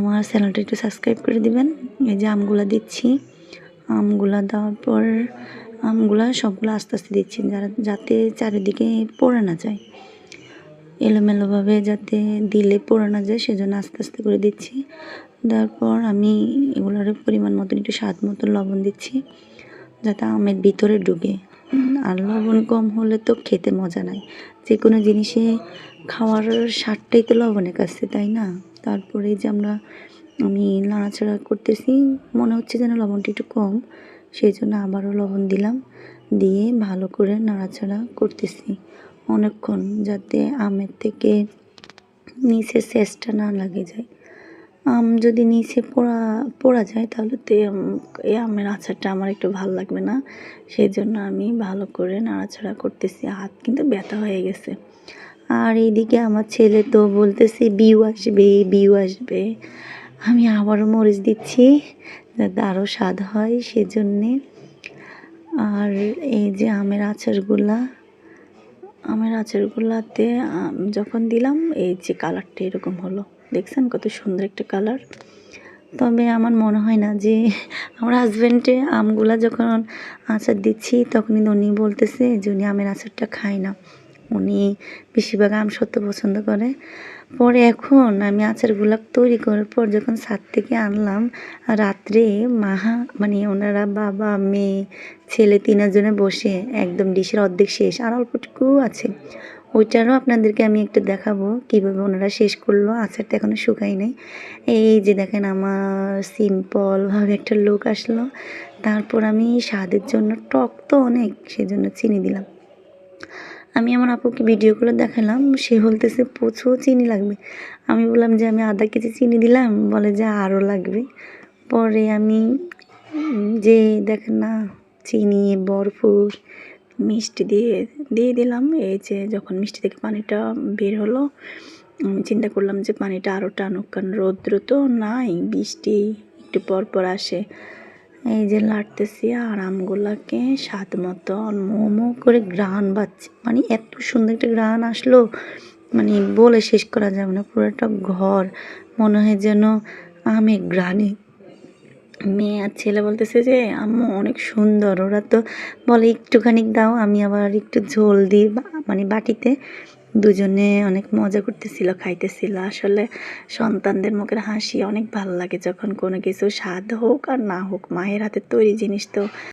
আমার চ্যানেলটা একটু সাবস্ক্রাইব করে দিবেন। এই যে আমগুলা দিচ্ছি, আমগুলা দেওয়ার পর আমগুলা সবগুলো আস্তে আস্তে দিচ্ছি যাতে চারিদিকে পড়ে না যায়, এলোমেলোভাবে যাতে দিলে পড়ে না যায়, সেজন্য আস্তে আস্তে করে দিচ্ছি। দেওয়ার পর আমি এগুলোর পরিমাণ মতন একটু স্বাদ মতো লবণ দিচ্ছি যাতে আমের ভিতরে ঢুকে। আর লবণ কম হলে তো খেতে মজা নাই, যে কোনো জিনিসে খাওয়ার স্বাদটাই তো লবণের কাছে, তাই না? তারপরে যে আমি নাড়াচাড়া করতেছি, মনে হচ্ছে যেন লবণটা একটু কম, সেই জন্য আবারও লবণ দিলাম, দিয়ে ভালো করে নাড়াচাড়া করতেছি অনেকক্ষণ, যাতে আমের থেকে নিচে শেষটা না লাগে যায়। আম যদি নিচে পোড়া যায় তাহলে তো এই আমের আচারটা আমার একটু ভালো লাগবে না, সেই জন্য আমি ভালো করে নাড়াচাড়া করতেছি। হাত কিন্তু ব্যথা হয়ে গেছে। আর এইদিকে আমার ছেলে তো বলতেছে বিউ আসবে, বিউ আসবে। আমি আবারও মরিচ দিচ্ছি যাতে আরও স্বাদ হয়, সেজন্যে। আর এই যে আমের আচারগুলাতে যখন দিলাম, এই যে কালারটা এরকম হলো, দেখছেন কত সুন্দর একটা কালার। তবে আমার মনে হয় না যে আমার হাজব্যান্ডে আমগুলা যখন আচার দিচ্ছি তখন কিন্তু উনি বলতেছে যে উনি আমের আচারটা খায় না, উনি বেশিরভাগ আম সত্য পছন্দ করে। পরে এখন আমি আচারগুলো তৈরি করার পর যখন ছাদ থেকে আনলাম, রাত্রে ওনারা বাবা মেয়ে ছেলে 3 জনে বসে একদম ডিশের অর্ধেক শেষ, আর অল্পটুকু আছে, ওইটারও আপনাদেরকে আমি একটু দেখাবো কীভাবে ওনারা শেষ করলো। আচারটা এখনও শুকাই নাই। এই যে দেখেন আমার সিম্পলভাবে একটা লুক আসলো। তারপর আমি স্বাদের জন্য, টক তো অনেক, সেজন্য চিনি দিলাম। আমি আমার আপুকে ভিডিওগুলো দেখালাম, সে বলতেছে প্রচুর চিনি লাগবে। আমি বললাম যে আমি আধা কেজি চিনি দিলাম, বলে যে আরও লাগবে। পরে আমি যে দেখেন না চিনি ভরপুর মিষ্টি দিয়ে দিলাম। এই যে যখন মিষ্টি থেকে পানিটা বের হলো, আমি চিন্তা করলাম যে পানিটা আরও টানুক, কারণ রৌদ্র তো নাই, বৃষ্টি একটু পর আসে। এই যে লাড়তেছি আর আমগুলাকে স্বাদ মতন মোমো করে ঘ্রাণ বাজছে, এত সুন্দর একটা ঘ্রাণ আসলো, বলে শেষ করা যাবে না। পুরোটা ঘর মনে হয় যেন আমের ঘ্রাণে। মেয়ে আর ছেলে বলতেছে যে আম্মু অনেক সুন্দর, ওরা তো বলে একটুখানি দাও, আমি আবার একটু ঝোল দিই বাটিতে। দুজনে অনেক মজা করতেছিল, খাইতেছিল। আসলে সন্তানদের মুখের হাসি অনেক ভালো লাগে, যখন কোনো কিছু স্বাদ হোক আর না হোক, মায়ের হাতের তৈরি জিনিস তো